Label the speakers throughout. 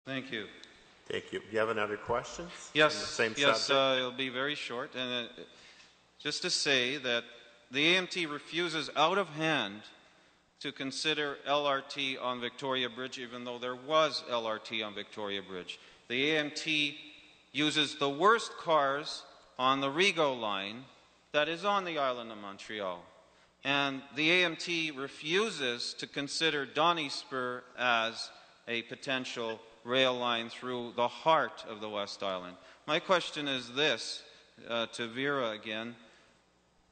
Speaker 1: Thank you.
Speaker 2: Thank you. Do you have another question?
Speaker 1: Yes,
Speaker 2: same
Speaker 1: yes,
Speaker 2: subject?
Speaker 1: it'll be very short. And just to say that the AMT refuses out of hand to consider LRT on Victoria Bridge, even though there was LRT on Victoria Bridge. The AMT uses the worst cars on the Rigaud line that is on the island of Montreal. And the AMT refuses to consider Donny Spur as a potential rail line through the heart of the West Island. My question is this, to Vera again.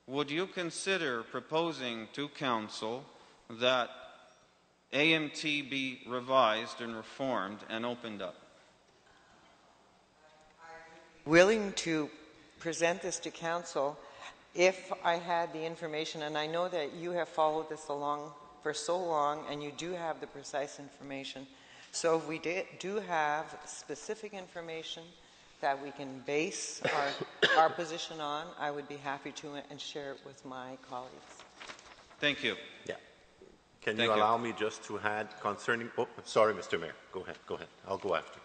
Speaker 1: Would you consider proposing to Council that AMT be revised and reformed and opened up?
Speaker 3: Willing to present this to Council if I had the information, and I know that you have followed this along for so long and you do have the precise information. So if we do have specific information that we can base our position on, I would be happy to and share it with my colleagues.
Speaker 1: Thank you.
Speaker 2: Yeah. Can you allow me just to add concerning... Oh, sorry, Mr. Mayor. Go ahead. Go ahead. I'll go after.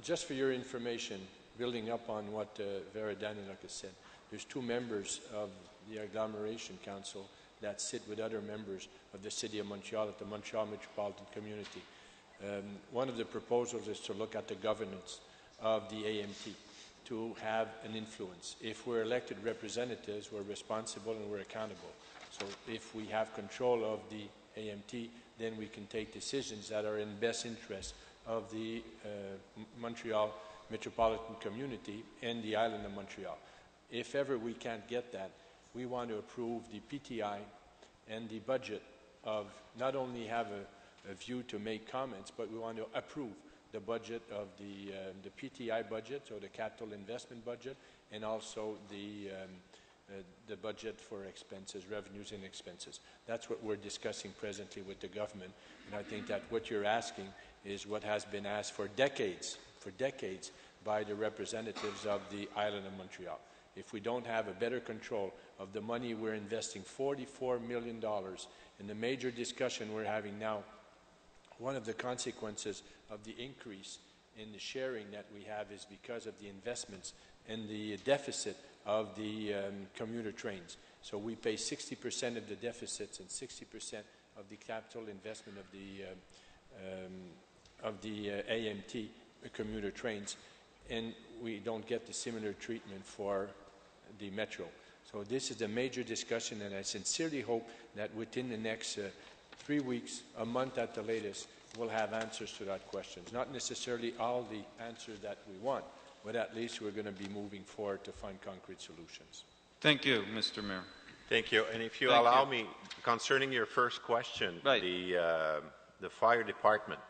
Speaker 4: Just for your information, building up on what Vera Danyluk has said, there's 2 members of the Agglomeration Council that sit with other members of the City of Montreal at the Montreal Metropolitan Community. One of the proposals is to look at the governance of the AMT, to have an influence. If we're elected representatives, we're responsible and we're accountable. So if we have control of the AMT, then we can take decisions that are in best interest of the Montreal Metropolitan Community and the island of Montreal. If ever we can't get that, we want to approve the PTI and the budget of not only have a view to make comments, but we want to approve the budget of the PTI budget, so the capital investment budget, and also the budget for expenses, revenues and expenses. That's what we're discussing presently with the government, and I think that what you're asking is what has been asked for decades by the representatives of the island of Montreal. If we don't have a better control of the money we're investing, $44 million, in the major discussion we're having now, one of the consequences of the increase in the sharing that we have is because of the investments and the deficit of the commuter trains. So we pay 60% of the deficits and 60% of the capital investment of the AMT commuter trains, and we don't get the similar treatment for the metro. So this is a major discussion, and I sincerely hope that within the next 3 weeks, a month at the latest, we'll have answers to that question. Not necessarily all the answers that we want, but at least we're going to be moving forward to find concrete solutions.
Speaker 1: Thank you, Mr. Mayor.
Speaker 2: Thank you. And if you allow me, concerning your first question,
Speaker 1: right.
Speaker 2: The fire department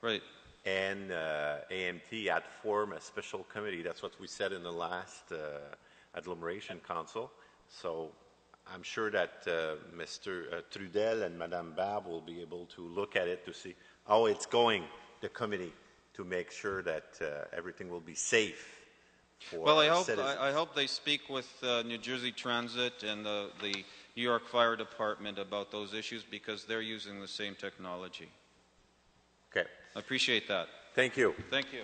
Speaker 1: right.
Speaker 2: and AMT had formed a special committee. That's what we said in the last Agglomeration Council. So I'm sure that Mr. Trudel and Madame Barbe will be able to look at it to see how it's going, the committee, to make sure that everything will be safe for citizens.
Speaker 1: I hope they speak with New Jersey Transit and the New York Fire Department about those issues, because they're using the same technology.
Speaker 2: Okay.
Speaker 1: I appreciate that.
Speaker 2: Thank you.
Speaker 1: Thank you.